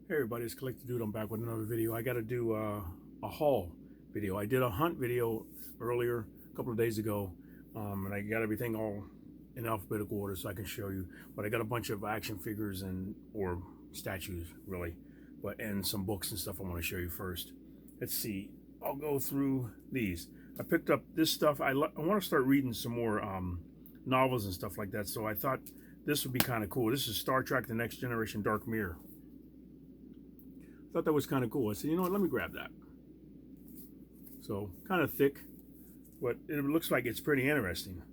Hey everybody, it's Collector Dude. I'm back with another video. I got to do a haul video. I did a hunt video earlier, a couple of days ago, and I got everything all in alphabetical order so I can show you. But I got a bunch of action figures or statues, really, and some books and stuff I want to show you first. Let's see. I'll go through these. I picked up this stuff. I want to start reading some more novels and stuff like that. So I thought this would be kind of cool. This is Star Trek: The Next Generation Dark Mirror. Thought that was kind of cool. I said, you know what, let me grab that. So, kind of thick, but it looks like it's pretty interesting.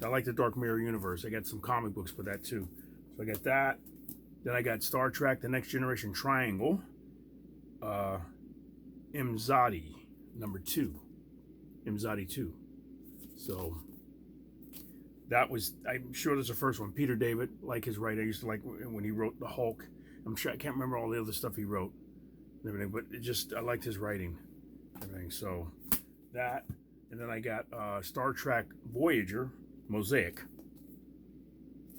I like the Dark Mirror universe. I got some comic books for that too. So I got that. Then I got Star Trek: The Next Generation Triangle. Imzadi, number 2. Imzadi 2. So, that was, I'm sure there's the first one. Peter David, like his writing. I used to like when he wrote The Hulk. I'm sure I can't remember all the other stuff he wrote. Everything, but I liked his writing, everything. So that, and then I got Star Trek Voyager Mosaic.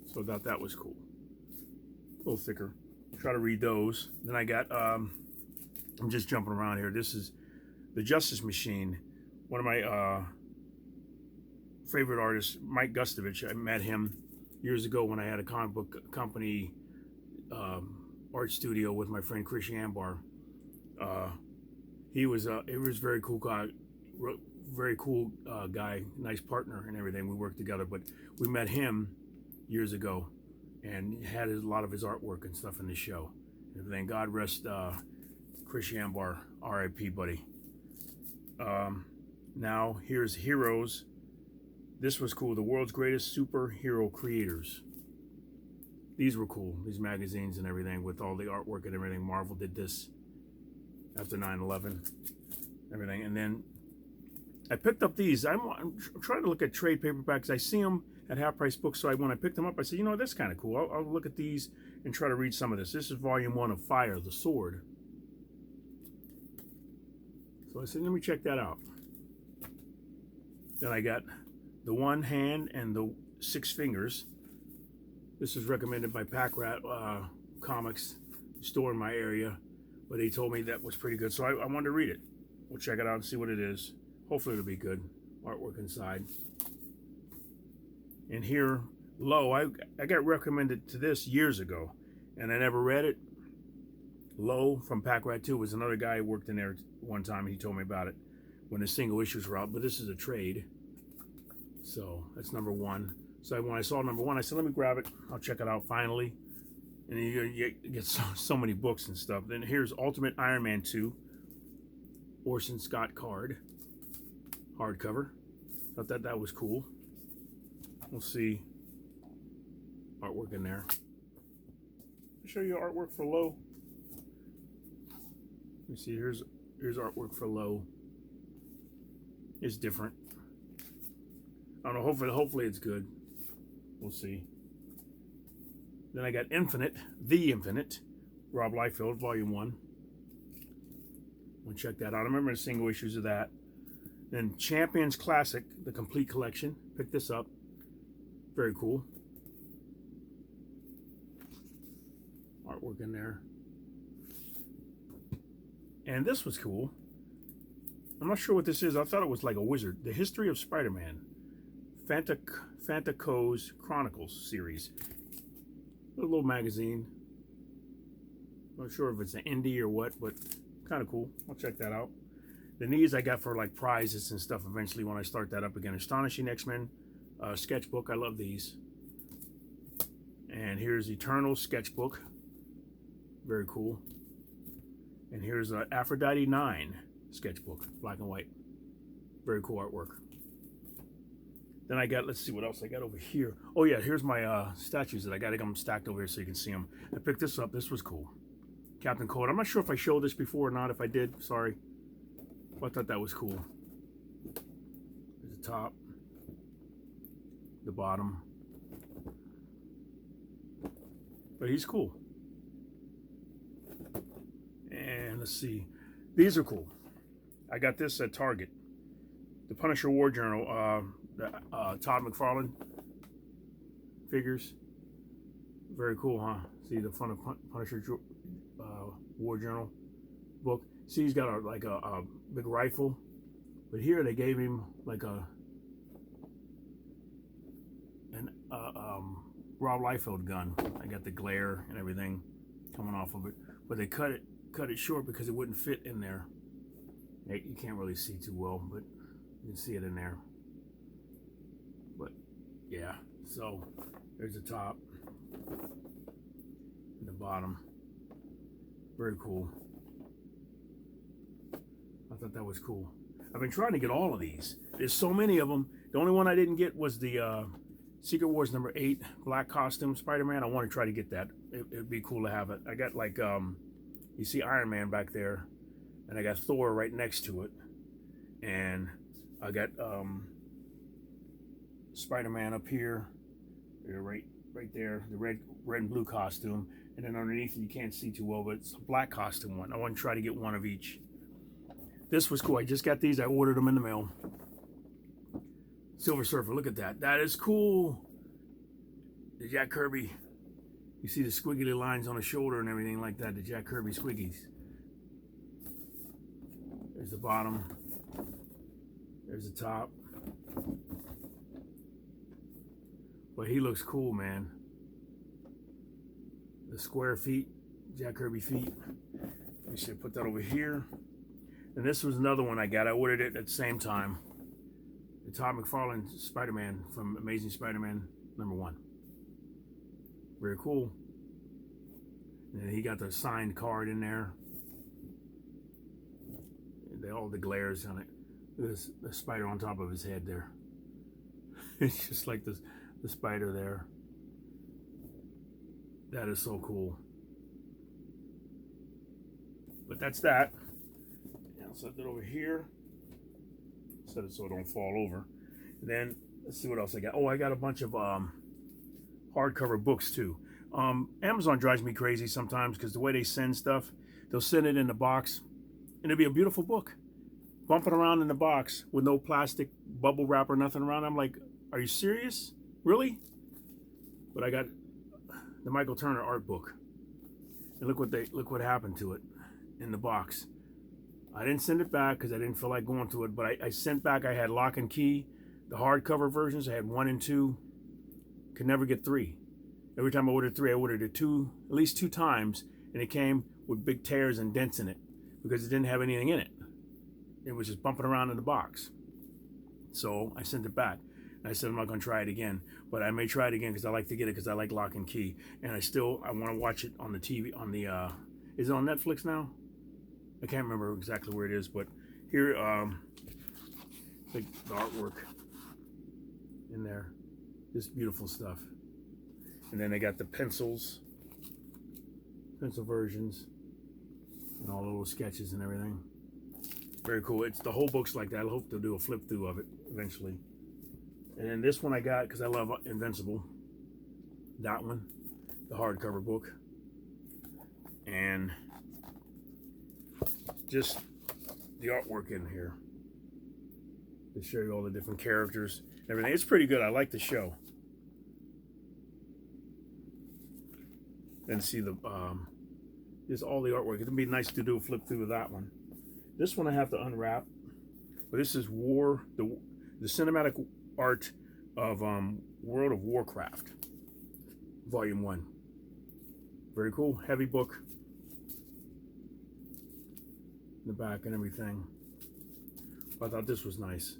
So I thought that was cool, a little thicker. Try to read those. Then I got I'm just jumping around here. This is the Justice Machine. One of my favorite artists, Mike Gustovich. I met him years ago when I had a comic book company art studio with my friend Chris Yambar. He was very cool guy, very cool guy, nice partner and everything. We worked together, but we met him years ago, and he had a lot of his artwork and stuff in the show. And everything. God rest Chris Yambar, R.I.P. buddy. Now here's Heroes. This was cool. The world's greatest superhero creators. These were cool. These magazines and everything with all the artwork and everything. Marvel did this after 9/11, everything. And then I picked up these. I'm trying to look at trade paperbacks. I see them at half price books, so when I picked them up, I said, you know, that's kind of cool. I'll look at these and try to read some of this. This is volume 1 of Fire, the Sword. So I said, let me check that out. Then I got The One Hand and the 6 Fingers. This is recommended by Pack Rat Comics store in my area. But he told me that was pretty good, so I wanted to read it. We'll check it out and see what it is. Hopefully it'll be good. Artwork inside. And here, Low, I got recommended to this years ago, and I never read it. Low from Pack Rat 2 was another guy who worked in there one time, and he told me about it when the single issues were out, but this is a trade. So that's number 1. So when I saw number 1, I said, let me grab it. I'll check it out finally. And you get so many books and stuff. Then here's Ultimate Iron Man 2. Orson Scott card. Hardcover. Thought that was cool. We'll see artwork in there. I'll show you artwork for Low. Let me see, here's artwork for Low. It's different. I don't know, hopefully it's good. We'll see. Then I got Infinite, The Infinite, Rob Liefeld, Volume 1. We'll check that out. I remember the single issues of that. Then Champions Classic, the complete collection. Pick this up. Very cool. Artwork in there. And this was cool. I'm not sure what this is. I thought it was like a wizard. The History of Spider-Man. Fantaco's Chronicles series. A little magazine. Not sure if it's an indie or what, but kind of cool. I'll check that out. Then these I got for like prizes and stuff eventually when I start that up again. Astonishing X-Men sketchbook. I love these. And here's Eternal sketchbook. Very cool. And here's Aphrodite 9 sketchbook. Black and white. Very cool artwork. Then I got, let's see what else I got over here. Oh yeah, here's my statues that I got. I got them stacked over here so you can see them. I picked this up. This was cool. Captain Cold. I'm not sure if I showed this before or not. If I did, sorry. But I thought that was cool. There's the top. The bottom. But he's cool. And let's see. These are cool. I got this at Target. The Punisher War Journal. Todd McFarlane figures. Very cool, huh? See the front of Punisher war journal book. See, he's got a big rifle, but here they gave him like an Rob Liefeld gun. I got the glare and everything coming off of it, but they cut it short because it wouldn't fit in there. You can't really see too well, but you can see it in there. But yeah, so there's the top and the bottom. Very cool. I thought that was cool. I've been trying to get all of these. There's so many of them. The only one I didn't get was the Secret Wars number 8 black costume Spider-Man. I want to try to get that. It'd be cool to have it. I got like you see Iron Man back there, and I got Thor right next to it, and I got Spider-Man up here, right there, the red and blue costume, and then underneath you can't see too well, but it's a black costume one. I want to try to get one of each. This was cool. I just got these. I ordered them in the mail. Silver Surfer. Look at that. That is cool. The Jack Kirby. You see the squiggly lines on the shoulder and everything like that. The Jack Kirby squiggies. There's the bottom. There's the top. But he looks cool, man. The square feet. Jack Kirby feet. We should put that over here. And this was another one I got. I ordered it at the same time. The Todd McFarlane Spider-Man from Amazing Spider-Man #1. Very cool. And he got the signed card in there. And all the glares on it. There's the spider on top of his head there. It's just like the spider there. That is so cool. But that's that. I'll set that over here. Set it so it don't fall over. And then let's see what else I got. Oh, I got a bunch of hardcover books too. Amazon drives me crazy sometimes because the way they send stuff, they'll send it in the box, and it'll be a beautiful book, bumping around in the box with no plastic bubble wrap or nothing around. I'm like, are you serious? Really? But I got the Michael Turner art book, and look what happened to it in the box. I didn't send it back because I didn't feel like going through it, but I sent back. I had Lock and Key, the hardcover versions. I had 1 and 2. Could never get 3. Every time I ordered 3, I ordered it at least 2 times, and it came with big tears and dents in it because it didn't have anything in it. It was just bumping around in the box. So I sent it back. And I said I'm not going to try it again, but I may try it again because I like to get it because I like Lock and Key, and I want to watch it on the TV. Is it on Netflix now? I can't remember exactly where it is, but here, the artwork in there, just beautiful stuff. And then they got the pencil versions, and all the little sketches and everything. Very cool. It's the whole book's like that. I hope they'll do a flip through of it eventually. And then this one I got because I love Invincible. That one, the hardcover book, and just the artwork in here to show you all the different characters and everything. It's pretty good. I like the show. And see the just all the artwork. It'd be nice to do a flip through of that one. This one I have to unwrap, but this is the cinematic art of World of Warcraft, Volume 1. Very cool, heavy book. In the back and everything. I thought this was nice.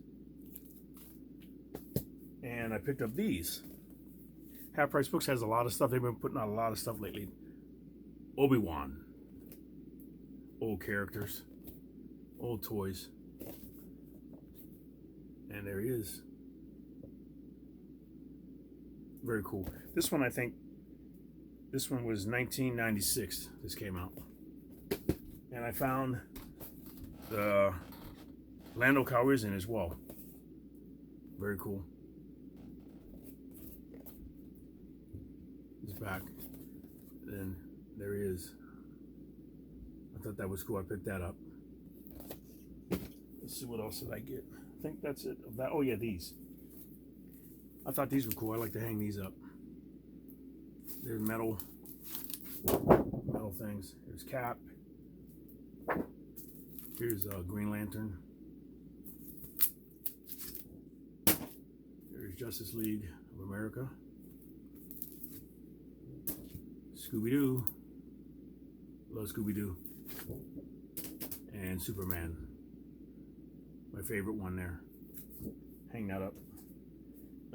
And I picked up these. Half Price Books has a lot of stuff. They've been putting out a lot of stuff lately. Obi-Wan. Old characters. Old toys. And there he is. Very cool. This one, I think, this one was 1996. This came out. And I found the Lando Calrissian as well. Very cool. He's back. And there he is. I thought that was cool. I picked that up. Let's see what else did I get. I think that's it. Oh yeah, these. I thought these were cool. I like to hang these up. They're metal metal things. Here's Cap. Here's Green Lantern. Here's Justice League of America. Scooby-Doo. Love Scooby-Doo. And Superman. My favorite one there. Hang that up.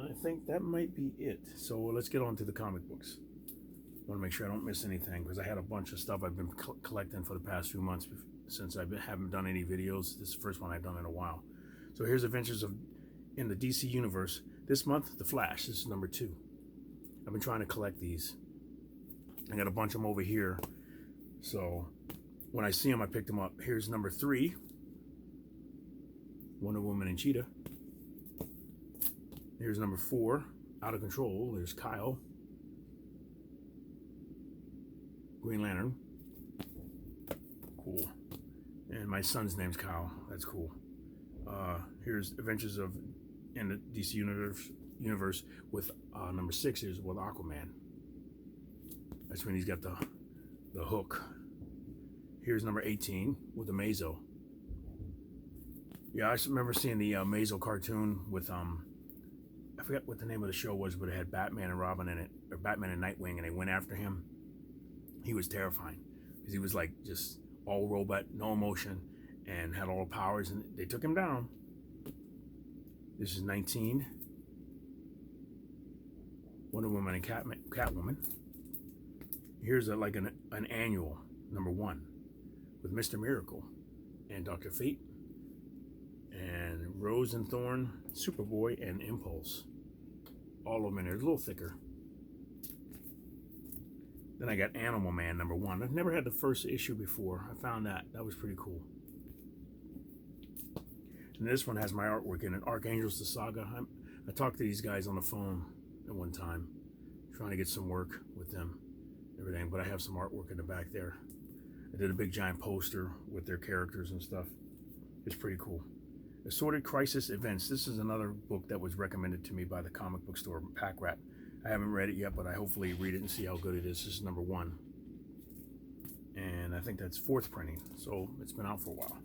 I think that might be it. So let's get on to the comic books. I want to make sure I don't miss anything because I had a bunch of stuff I've been collecting for the past few months since I haven't done any videos. This is the first one I've done in a while. So here's Adventures in the DC Universe. This month, The Flash. This is number 2. I've been trying to collect these. I got a bunch of them over here. So when I see them, I pick them up. Here's number 3. Wonder Woman and Cheetah. Here's number 4, Out of Control. There's Kyle. Green Lantern. Cool. And my son's name's Kyle. That's cool. Here's Adventures in the DC Universe with number 6 is with Aquaman. That's when he's got the hook. Here's number 18 with the Mazo. Yeah, I remember seeing the Mazo cartoon with I forget what the name of the show was, but it had Batman and Robin in it, or Batman and Nightwing, and they went after him. He was terrifying because he was like just all robot, no emotion, and had all the powers, and they took him down. This is 19. Wonder Woman and Catwoman. Here's like an annual, number 1, with Mr. Miracle and Dr. Fate and Rose and Thorn, Superboy, and Impulse. All of them in there, a little thicker. Then I got Animal Man, number 1. I've never had the first issue before. I found that. That was pretty cool. And this one has my artwork in it. Archangels, the Saga. I talked to these guys on the phone at one time, trying to get some work with them, everything. But I have some artwork in the back there. I did a big giant poster with their characters and stuff. It's pretty cool. Assorted Crisis Events. This is another book that was recommended to me by the comic book store, Pack Rat. I haven't read it yet, but I hopefully read it and see how good it is. This is number 1. And I think that's 4th printing, so it's been out for a while.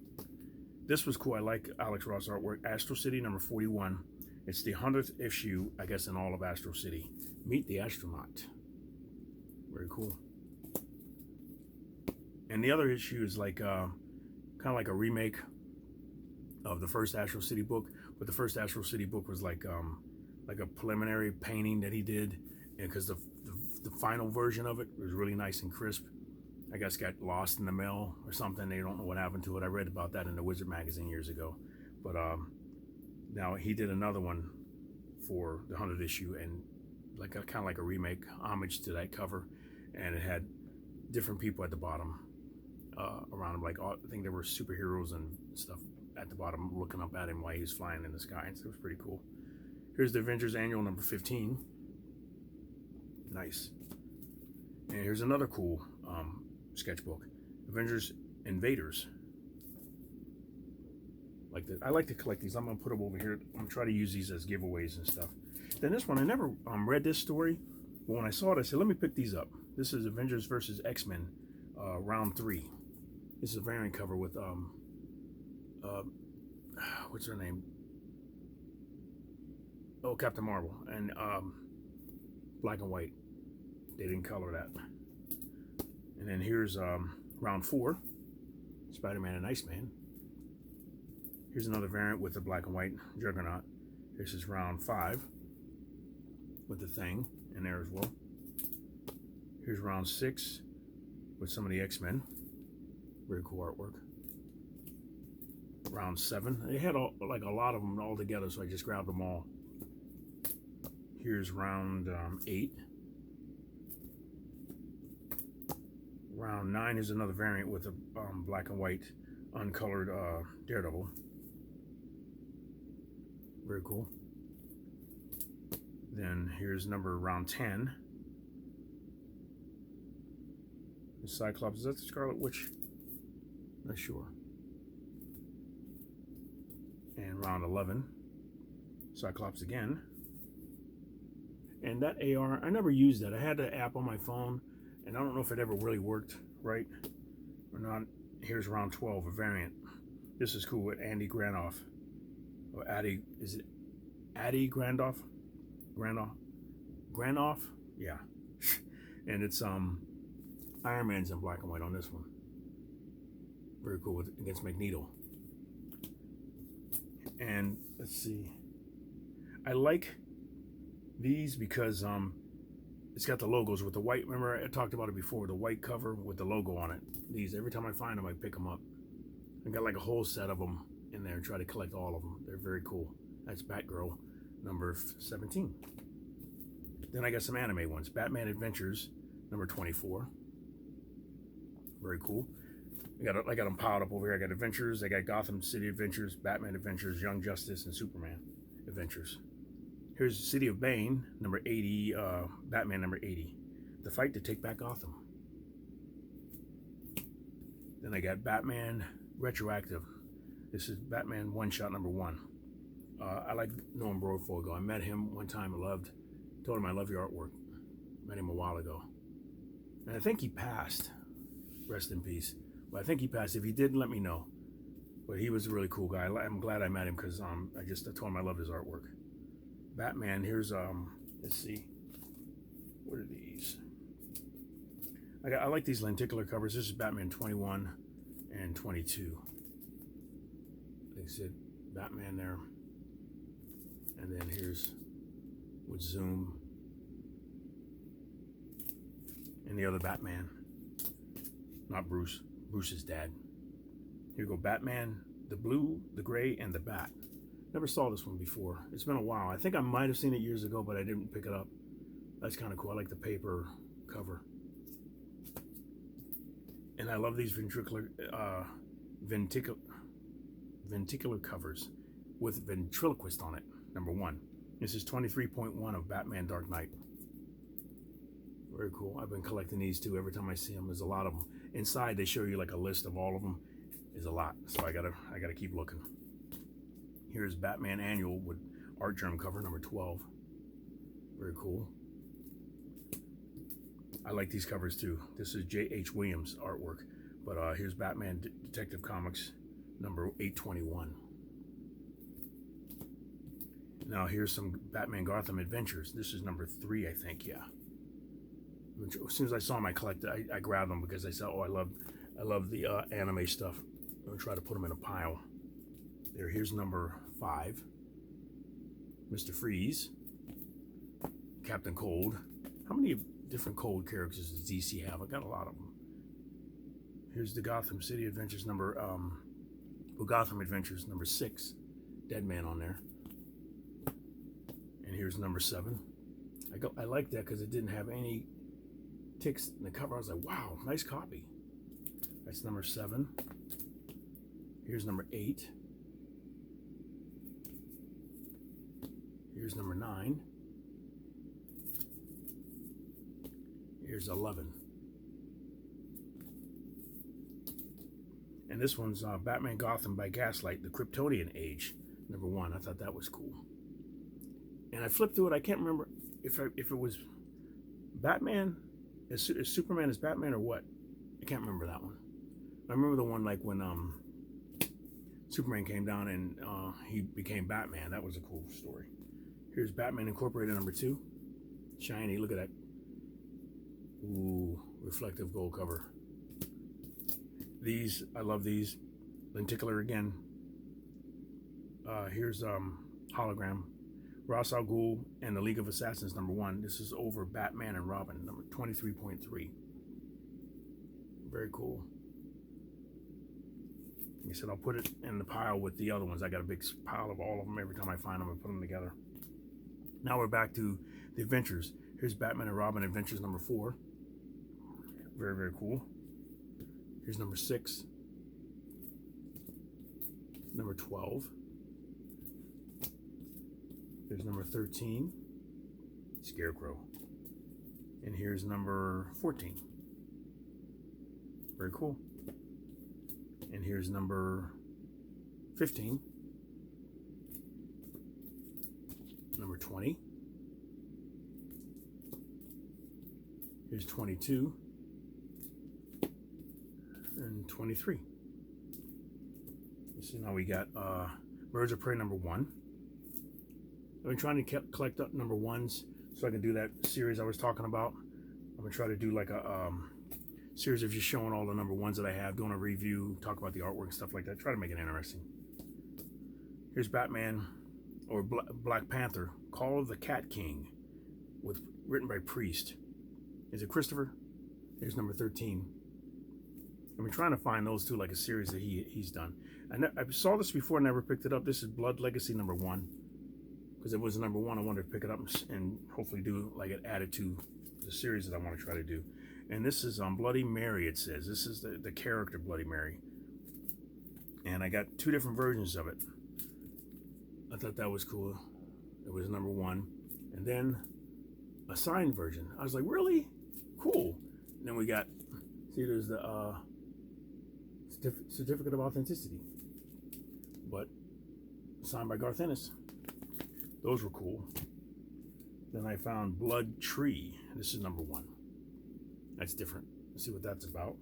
This was cool. I like Alex Ross artwork. Astro City, number 41. It's the 100th issue, I guess, in all of Astro City. Meet the Astronaut. Very cool. And the other issue is like kind of like a remake of the first Astro City book, but the first Astro City book was like a preliminary painting that he did, and because the final version of it was really nice and crisp. I guess got lost in the mail or something. They don't know what happened to it. I read about that in the Wizard magazine years ago, but now he did another one for the 100th issue, and like kind of like a remake, homage to that cover, and it had different people at the bottom around him. Like I think there were superheroes and stuff at the bottom looking up at him while he was flying in the sky, and so it was pretty cool. Here's the Avengers Annual number 15. Nice. And here's another cool sketchbook, Avengers Invaders. Like that. I like to collect these. I'm gonna put them over here. I'm gonna try to use these as giveaways and stuff. Then this one, I never read this story, but when I saw it, I said, let me pick these up. This is Avengers versus X-Men, round 3. This is a variant cover with what's her name? Oh, Captain Marvel, and black and white. They didn't color that. And then here's round 4, Spider-Man and Iceman. Here's another variant with the black and white Juggernaut. This is round 5 with the Thing in there as well. Here's round 6 with some of the X-Men. Very cool artwork. Round 7. They had like a lot of them all together, so I just grabbed them all. Here's round 8. Round 9 is another variant with a black and white uncolored Daredevil. Very cool. Then here's round 10. The Cyclops, is that the Scarlet Witch? Not sure. And round 11, Cyclops again. And that AR, I never used that. I had the app on my phone, and I don't know if it ever really worked right? Or not. Here's round 12, a variant. This is cool with Andy Granoff. Or Addy, is it Addy Grandoff? Granoff? Yeah. And it's Iron Man's in black and white on this one. Very cool against Magneto. And let's see. I like these because it's got the logos with the white. Remember I talked about it before, the white cover with the logo on it. These, every time I find them, I pick them up. I got like a whole set of them in there and try to collect all of them. They're very cool. That's Batgirl number 17. Then I got some anime ones. Batman Adventures number 24. Very cool. I got them piled up over here. I got Adventures. I got Gotham City Adventures, Batman Adventures, Young Justice, and Superman Adventures. Here's City of Bane, number 80, Batman number 80. The fight to take back Gotham. Then I got Batman Retroactive. This is Batman one-shot number 1. I like Norman Broford. I met him one time. Told him I love your artwork. Met him a while ago. And I think he passed. Rest in peace. But I think he passed. If he didn't, let me know. But he was a really cool guy. I'm glad I met him because I told him I loved his artwork. Batman, here's let's see, what are these? I like these lenticular covers. This is Batman 21 and 22. Like I said, Batman there, and then here's with zoom and the other Batman, not Bruce, Bruce's dad. Here you go, Batman, the blue, the gray, and the bat. Never saw this one before. It's been a while. I think I might have seen it years ago, but I didn't pick it up. That's kind of cool. I like the paper cover. And I love these ventricular covers with ventriloquist on it, number 1. This is 23.1 of Batman Dark Knight. Very cool. I've been collecting these too. Every time I see them, there's a lot of them. Inside, they show you like a list of all of them. There's a lot, so I gotta keep looking. Here's Batman Annual with art germ cover number 12. Very cool. I like these covers too. This is J.H. Williams artwork, but here's Batman Detective Comics number 821. Now here's some Batman Gotham Adventures. This is number 3, I think. Yeah. As soon as I saw them, I grabbed them because I said, "Oh, I love the anime stuff." I'm gonna try to put them in a pile. There. Here's number 5. Mr. Freeze. Captain Cold. How many different Cold characters does DC have? I got a lot of them. Here's the Gotham City Adventures Gotham Adventures number 6. Deadman on there. And here's number 7. I like that because it didn't have any ticks in the cover. I was like, wow, nice copy. That's number 7. Here's number 8. Here's number 9. Here's 11. And this one's Batman Gotham by Gaslight, the Kryptonian Age, number 1. I thought that was cool. And I flipped through it. I can't remember if it was Batman, as Superman as Batman or what. I can't remember that one. I remember the one like when Superman came down and he became Batman. That was a cool story. Here's Batman Incorporated number 2. Shiny, look at that. Ooh, reflective gold cover. These, I love these. Lenticular again. Here's hologram. Ra's al Ghul and the League of Assassins number 1. This is over Batman and Robin number 23.3. Very cool. Like I said, I'll put it in the pile with the other ones. I got a big pile of all of them. Every time I find them, I put them together. Now we're back to the adventures. Here's Batman and Robin Adventures number 4. Very, very cool. Here's number 6. Number 12. Here's number 13. Scarecrow. And here's number 14. Very cool. And here's number 15. Number 20. Here's 22. 2023. So now we got Birds of Prey #1. I've been trying to collect up #1s so I can do that series I was talking about. I'm gonna try to do like a series of just showing all the #1s that I have, doing a review, talk about the artwork and stuff like that. Try to make it interesting. Here's Batman, or Black Panther, Call of the Cat King, written by Priest. Is it Christopher? Here's number 13. I've been trying to find those two, like a series that he's done. I saw this before, never picked it up. This is Blood Legacy #1. Because it was #1, I wanted to pick it up and hopefully do like it added to the series that I want to try to do. And this is on Bloody Mary, it says. This is the character Bloody Mary. And I got 2 different versions of it. I thought that was cool. It was #1. And then a signed version. I was like, really? Cool. And then we got, see, there's the certificate of authenticity. But signed by Garth Ennis. Those were cool. Then I found Blood Tree. This is #1. That's different. Let's see what that's about.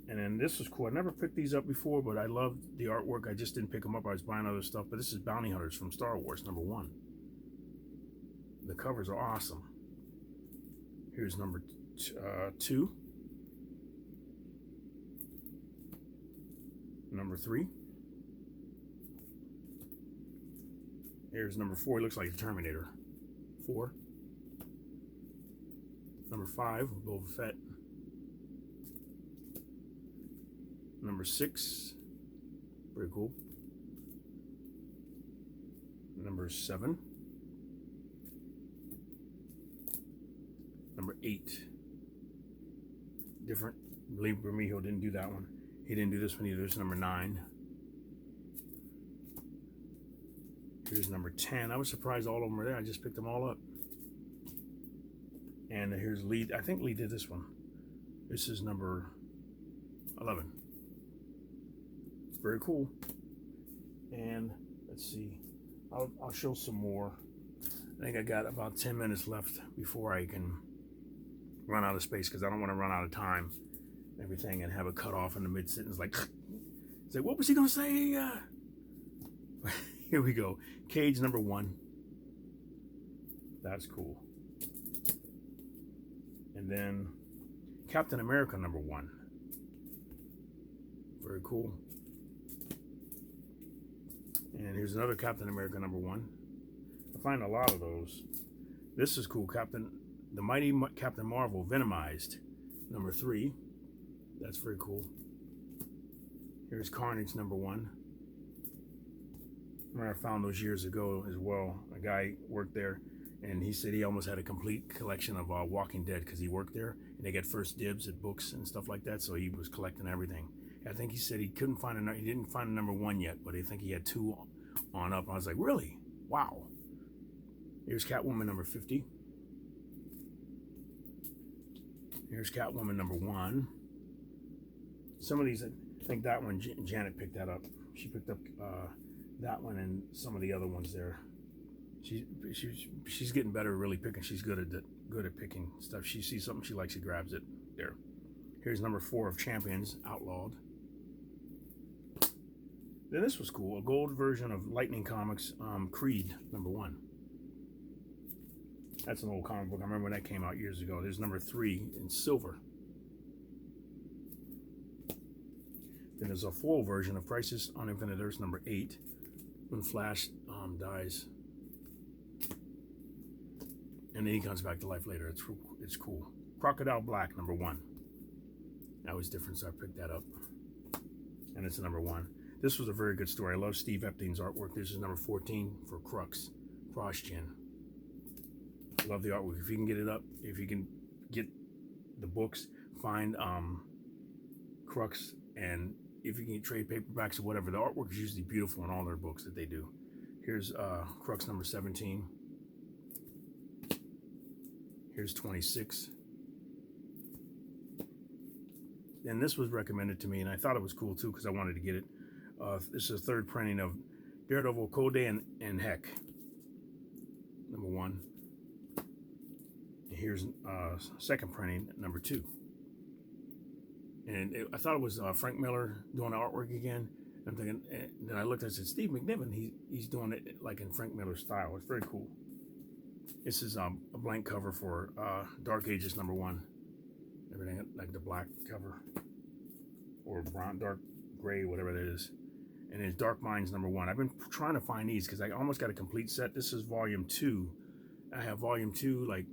And then this was cool. I never picked these up before, but I loved the artwork. I just didn't pick them up. I was buying other stuff. But this is Bounty Hunters from Star Wars #1. The covers are awesome. Here's number 2. Number 3. Here's number 4. He looks like a Terminator. 4. Number 5, Boba Fett. Number 6, very cool. Number 7. Number 8, different. Believe Bermejo didn't do that one. He didn't do this one either. This is number 9. Here's number 10. I was surprised all of them were there. I just picked them all up. And here's Lee. I think Lee did this one. This is number 11. Very cool. And let's see. I'll show some more. I think I got about 10 minutes left before I can run out of space, because I don't want to run out of time and everything and have it cut off in the mid-sentence. Like, it's like, what was he going to say? Here we go. Cage #1. That's cool. And then Captain America #1. Very cool. And here's another Captain America #1. I find a lot of those. This is cool. The Mighty Captain Marvel Venomized #3. That's very cool. Here's Carnage #1. I found those years ago as well. A guy worked there, and he said he almost had a complete collection of Walking Dead because he worked there, and they got first dibs at books and stuff like that. So he was collecting everything. I think he said he couldn't find he didn't find a #1 yet, but I think he had 2 on up. I was like, really? Wow. Here's Catwoman #50. Here's Catwoman #1. Some of these, I think that one, Janet picked that up. She picked up that one and some of the other ones there. She's getting better at really picking. She's good at picking stuff. She sees something she likes, she grabs it. There. Here's number 4 of Champions Outlawed. Then this was cool. A gold version of Lightning Comics Creed #1. That's an old comic book. I remember when that came out years ago. There's number 3 in silver. Then there's a full version of Crisis on Infinite Earths #8, when Flash dies, and then he comes back to life later. It's cool. Crocodile Black #1. That was different, so I picked that up, and it's #1. This was a very good story. I love Steve Epstein's artwork. This is number 14 for Crux, CrossGen. Love the artwork. If you can get it up, if you can get the books, find Crux, and if you can get trade paperbacks or whatever, the artwork is usually beautiful in all their books that they do. Here's Crux number 17. Here's 26. And this was recommended to me, and I thought it was cool too because I wanted to get it. This is a 3rd printing of Daredevil, Code and Heck #1. Here's 2nd printing, #2. I thought it was Frank Miller doing the artwork again. I'm thinking, and then I looked and I said, Steve McNiven, he's doing it like in Frank Miller style. It's very cool. This is a blank cover for Dark Ages #1. Everything like the black cover or brown, dark gray, whatever that is. And it's Dark Minds #1. I've been trying to find these because I almost got a complete set. This is volume 2. I have volume 2, like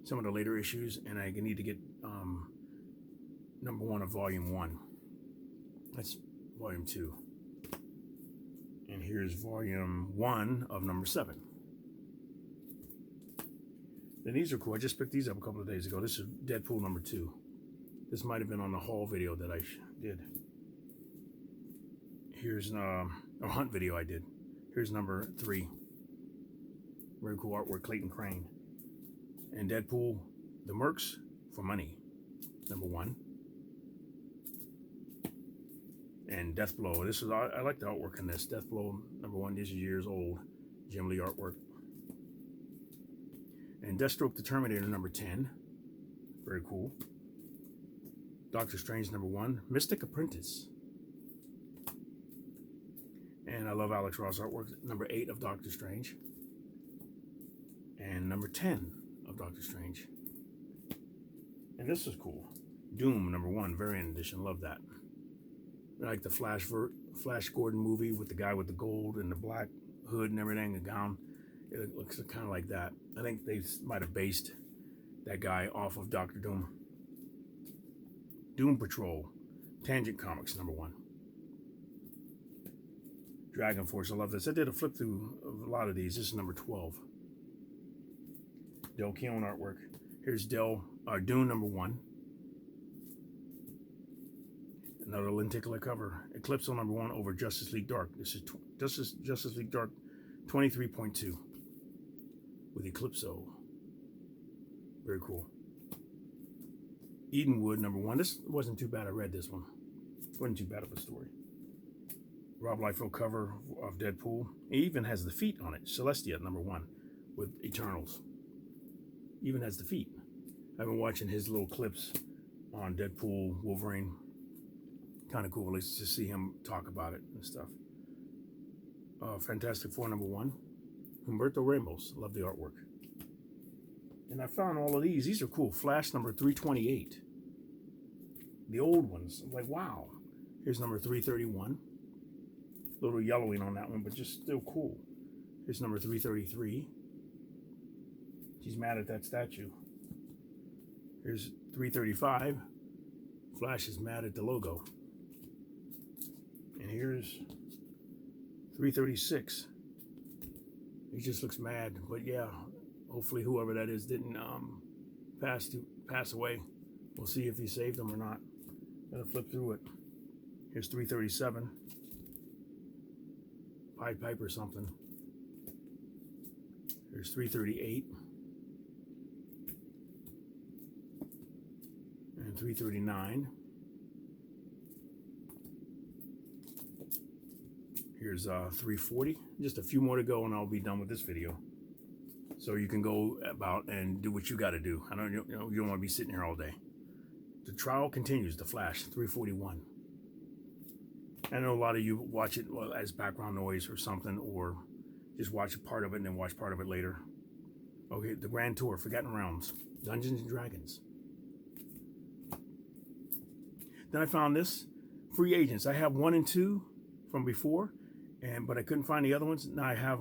some of the later issues, and I need to get #1 of volume 1. That's volume 2. And here's volume 1 of #7. Then these are cool. I just picked these up a couple of days ago. This is Deadpool #2. This might have been on the haul video that I did. Here's a hunt video I did. Here's #3. Very cool artwork, Clayton Crane. And Deadpool, the Mercs for Money, #1. And Deathblow. This is, I like the artwork in this. Deathblow #1. These are years old. Jim Lee artwork. And Deathstroke the Terminator #10. Very cool. Doctor Strange #1. Mystic Apprentice. And I love Alex Ross artwork. #8 of Doctor Strange. And #10 of Doctor Strange. And this is cool. Doom #1, variant edition. Love that. I like the Flash Gordon movie with the guy with the gold and the black hood and everything, the gown. It looks kind of like that. I think they might have based that guy off of Doctor Doom. Doom Patrol, Tangent Comics #1. Dragon Force, I love this. I did a flip through of a lot of these. This is #12. Del Keown artwork. Here's Dune #1. Another lenticular cover. Eclipse #1 over Justice League Dark. This is Justice League Dark 23.2 with Eclipso. Very cool. Edenwood #1. This wasn't too bad. I read this one. Wasn't too bad of a story. Rob Liefeld cover of Deadpool. It even has the feet on it. Celestia #1 with Eternals. Even has the feet. I've been watching his little clips on Deadpool, Wolverine. Kind of cool, at least to see him talk about it and stuff. Fantastic Four #1. Humberto Ramos. Love the artwork. And I found all of these. These are cool. Flash #328. The old ones. I'm like, wow. Here's #331. A little yellowing on that one, but just still cool. Here's #333. She's mad at that statue. Here's 335. Flash is mad at the logo. And here's 336. He just looks mad, but yeah, hopefully whoever that is didn't pass away. We'll see if he saved him or not. Gotta flip through it. Here's 337. Pied Piper something. Here's 338. And 339. Here's 340. Just a few more to go and I'll be done with this video. So you can go about and do what you got to do. I don't, you don't want to be sitting here all day. The trial continues. The Flash, 341. I know a lot of you watch it as background noise or something, or just watch a part of it and then watch part of it later. Okay, the Grand Tour, Forgotten Realms, Dungeons and Dragons. Then I found this, Free Agents. I have 1 and 2 from before, but I couldn't find the other ones. Now I have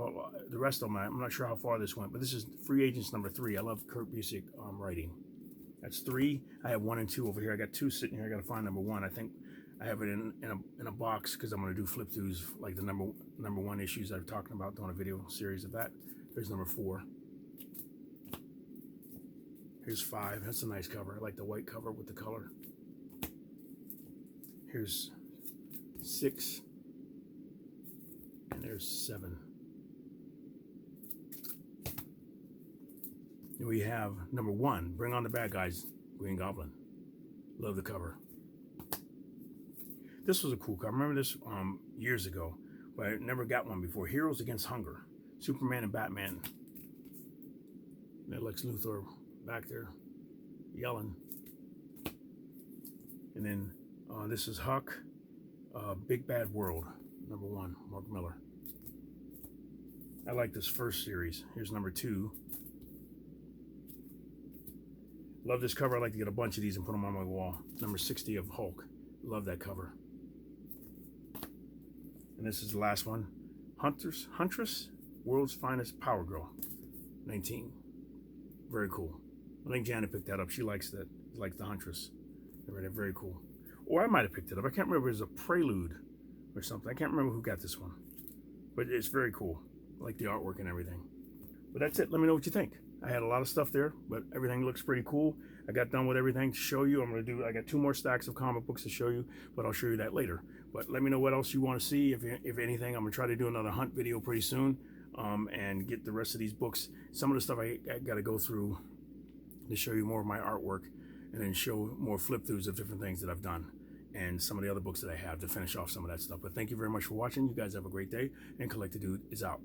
the rest of them. I'm not sure how far this went, but this is Free Agents #3. I love Kurt Busiek writing. That's 3. I have 1 and 2 over here. I got 2 sitting here. I got to find #1. I think I have it in a box because I'm going to do flip throughs like the number 1 issues I've talking about, doing a video series of that. There's #4. Here's 5. That's a nice cover. I like the white cover with the color. Here's 6. And there's 7. And we have #1, Bring on the Bad Guys, Green Goblin. Love the cover. This was a cool cover. I remember this years ago, but I never got one before. Heroes Against Hunger. Superman and Batman. And Lex Luthor back there yelling. And then this is Huck, Big Bad World, #1, Mark Miller. I like this first series. Here's #2. Love this cover. I like to get a bunch of these and put them on my wall. #60 of Hulk. Love that cover. And this is the last one. Huntress, World's Finest Power Girl, 19. Very cool. I think Janet picked that up. She likes that. Like the Huntress. They're very cool. Or I might have picked it up. I can't remember. It was a Prelude or something. I can't remember who got this one. But it's very cool. I like the artwork and everything. But that's it. Let me know what you think. I had a lot of stuff there, but everything looks pretty cool. I got done with everything to show you. I got 2 more stacks of comic books to show you, but I'll show you that later. But let me know what else you want to see. If anything, I'm gonna try to do another hunt video pretty soon, and get the rest of these books. Some of the stuff I got to go through to show you more of my artwork, and then show more flip throughs of different things that I've done, and some of the other books that I have to finish off some of that stuff. But thank you very much for watching. You guys have a great day, and Collector Dude is out.